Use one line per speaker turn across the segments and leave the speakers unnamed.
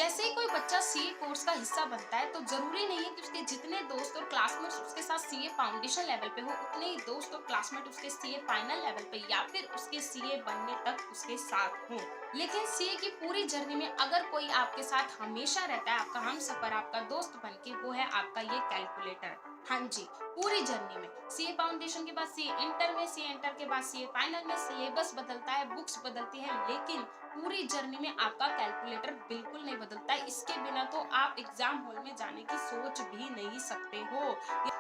जैसे ही कोई बच्चा सीए कोर्स का हिस्सा बनता है तो जरूरी नहीं है कि उसके जितने दोस्त और क्लासमेट्स उसके साथ सीए फाउंडेशन लेवल पे हो उतने ही दोस्त और क्लासमेट उसके सीए फाइनल लेवल पे या फिर उसके सीए बनने तक उसके साथ हो। लेकिन सीए की पूरी जर्नी में अगर कोई आपके साथ हमेशा रहता है, आपका हमसफर, आपका दोस्त बन के, वो है आपका ये कैलकुलेटर। हाँ जी, पूरी जर्नी में सीए फाउंडेशन के बाद सीए इंटर में, सीए इंटर के बाद सीए फाइनल में सिलेबस बदलता है, बुक्स बदलती है, लेकिन पूरी जर्नी में आपका कैलकुलेटर बिल्कुल नहीं बदलता है। इसके बिना तो आप एग्जाम हॉल में जाने की सोच भी नहीं सकते हो।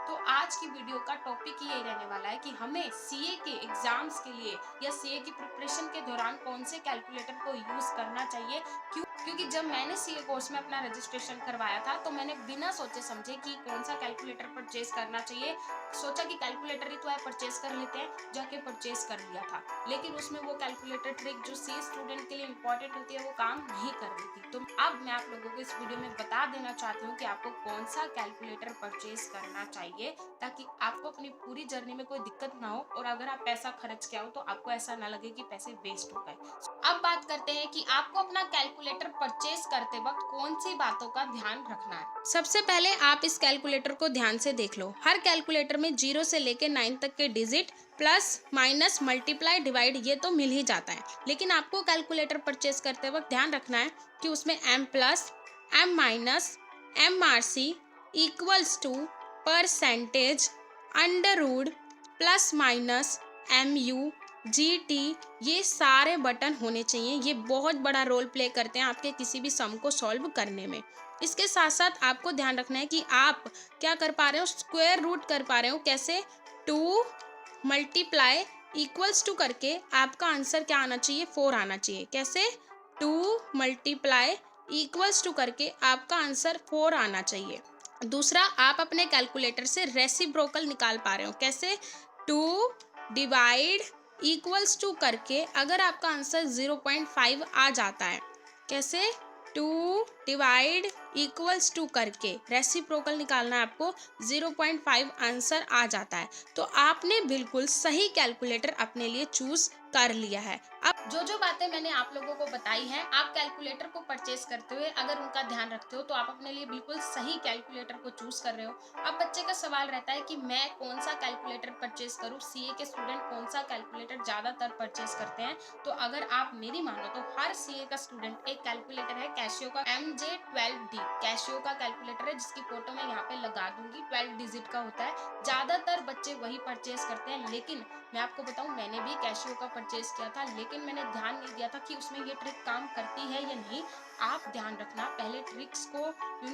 तो आज की वीडियो का टॉपिक ये रहने वाला है कि हमें सीए के एग्जाम्स के लिए या सीए की प्रिपरेशन के दौरान कौन से कैलकुलेटर को यूज करना चाहिए। क्योंकि जब मैंने सीए कोर्स में अपना रजिस्ट्रेशन करवाया था तो मैंने बिना सोचे समझे कि कौन सा कैलकुलेटर परचेज करना चाहिए, सोचा कि कैलकुलेटर ही तो है, परचेज कर लेते हैं, जाके परचेज कर लिया था। लेकिन उसमें वो कैलकुलेटर ट्रिक जो सी स्टूडेंट के लिए इंपॉर्टेंट होती है वो काम नहीं कर रही थी। तो अब मैं आप लोगों को इस वीडियो में बता देना चाहती हूँ कि आपको कौन सा कैलकुलेटर परचेज करना चाहिए ताकि आपको अपनी पूरी जर्नी में कोई दिक्कत ना हो और अगर आप पैसा खर्च किया हो तो आपको ऐसा ना लगे कि पैसे वेस्ट हो गए। अब बात करते हैं कि आपको अपना कैलकुलेटर परचेज करते वक्त कौन सी बातों का ध्यान रखना है। सबसे पहले आप इस कैलकुलेटर को ध्यान से देख लो। हर कैलकुलेटर में 0 से लेकर 9 तक के digit plus minus multiply divide ये तो मिल ही जाता है, लेकिन आपको कैलकुलेटर परचेज करते वक्त ध्यान रखना है कि उसमें M plus, M minus, M R C equals to, percentage, under root, plus minus, M U, G T, ये सारे बटन होने चाहिए। ये बहुत बड़ा रोल प्ले करते हैं आपके किसी भी सम को सॉल्व करने में। इसके साथ साथ आपको ध्यान रखना है कि आप क्या कर पा रहे हो, स्क्वायर रूट कर पा रहे हो। कैसे? 2 मल्टीप्लाई इक्वल्स टू करके आपका आंसर क्या आना चाहिए? 4 आना चाहिए। कैसे? 2 मल्टीप्लाई इक्वल्स टू करके आपका आंसर 4 आना चाहिए। दूसरा, आप अपने कैलकुलेटर से रेसिप्रोकल निकाल पा रहे हो। कैसे? 2 डिवाइड इक्वल्स टू करके अगर आपका आंसर 0.5 आ जाता है। कैसे? 2 डिवाइड इक्वल्स टू करके रेसिप्रोकल निकालना है आपको, 0.5 आंसर आ जाता है तो आपने बिल्कुल सही कैलकुलेटर अपने लिए चूज कर लिया है। अब जो बातें मैंने आप लोगों को बताई हैं, आप कैलकुलेटर को परचेज करते हुए अगर उनका ध्यान रखते हो तो आप अपने लिए बिल्कुल सही कैलकुलेटर को चूज कर रहे हो। अब बच्चे का सवाल रहता है कि मैं कौन सा कैलकुलेटर परचेज करूं। सीए के स्टूडेंट कौन सा कैलकुलेटर ज्यादातर परचेज करते हैं? तो अगर आप मेरी मानो तो हर सीए का स्टूडेंट एक कैलकुलेटर है कैशियो का MJ12D, कैशियो का कैलकुलेटर है जिसकी फोटो मैं यहाँ पे लगा दूंगी। 12 डिजिट का होता है, ज्यादातर बच्चे वही परचेज करते हैं। लेकिन मैं आपको बताऊं, मैंने भी कैशियो का परचेज किया था लेकिन मैंने ध्यान नहीं दिया था कि उसमें ये ट्रिक काम करती है या नहीं। आप ध्यान रखना, पहले ट्रिक्स को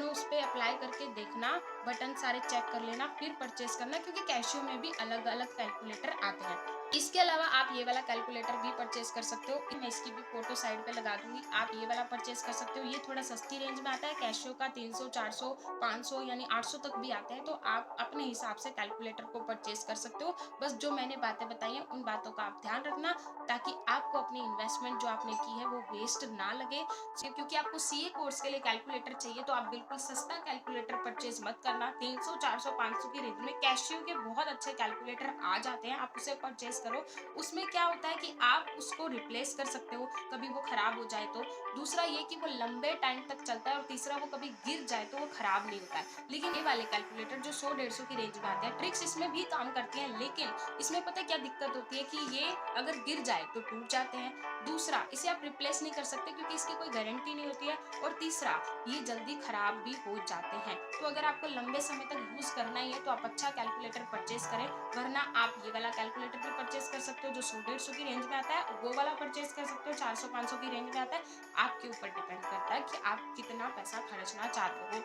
उस पर अप्लाई करके देखना, बटन सारे चेक कर लेना, फिर परचेज करना, क्योंकि कैशियो में भी अलग अलग कैलकुलेटर आते हैं। इसके अलावा आप ये वाला कैलकुलेटर भी परचेज कर सकते हो, मैं इसकी भी फोटो साइड पे लगा दूंगी। आप ये वाला परचेज कर सकते हो, ये थोड़ा सस्ती रेंज में आता है। कैशियो का 300, 400, 500 यानी 800 तक भी आते हैं। तो आप अपने हिसाब से कैलकुलेटर को परचेज कर सकते हो। बस जो मैंने बातें बताई हैं उन बातों का आप ध्यान रखना ताकि आपको अपनी इन्वेस्टमेंट जो आपने की है वो वेस्ट ना लगे। क्योंकि आपको सीए कोर्स के लिए कैलकुलेटर चाहिए तो आप बिल्कुल सस्ता कैलकुलेटर परचेज मत करना। 300, 400, 500 की रेंज में कैशियो के बहुत अच्छे कैलकुलेटर आ जाते हैं, आप उसे परचेज करो। उसमें क्या होता है कि आप उसको रिप्लेस कर सकते हो कभी वो खराब हो जाए तो। दूसरा ये कि वो लंबे टाइम तक चलता है और तीसरा वो कभी गिर जाए तो वो खराब नहीं होता है। लेकिन ये वाले कैलकुलेटर जो 100-150 की रेंज में आते हैं, ट्रिक्स इसमें भी काम करती हैं, लेकिन इसमें पता है क्या दिक्कत होती है कि ये अगर गिर जाए तो टूट जाते हैं। दूसरा, इसे आप रिप्लेस नहीं कर सकते क्योंकि इसकी कोई गारंटी नहीं होती है। और तीसरा, ये जल्दी खराब भी हो जाते हैं। तो अगर आपको लंबे समय तक यूज करना ही है तो आप अच्छा कैलकुलेटर परचेज करें, वरना आप ये वाला कैलकुलेटर भी परचेज कर सकते हो जो 100-150 की रेंज में आता है, वो वाला परचेज कर सकते हो 400-500 की रेंज में आता है। आपके ऊपर डिपेंड करता है कि आप कितना पैसा खर्चना चाहते हो।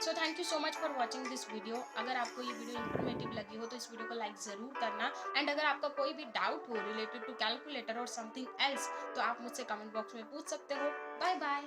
So thank you so much for watching this video. अगर आपको ये वीडियो इन्फॉर्मेटिव लगी हो तो इस वीडियो को लाइक जरूर करना। एंड अगर आपका कोई भी डाउट हो रिलेटेड टू कैलकुलेटर और समथिंग एल्स तो आप मुझसे कमेंट बॉक्स में पूछ सकते हो। Bye bye.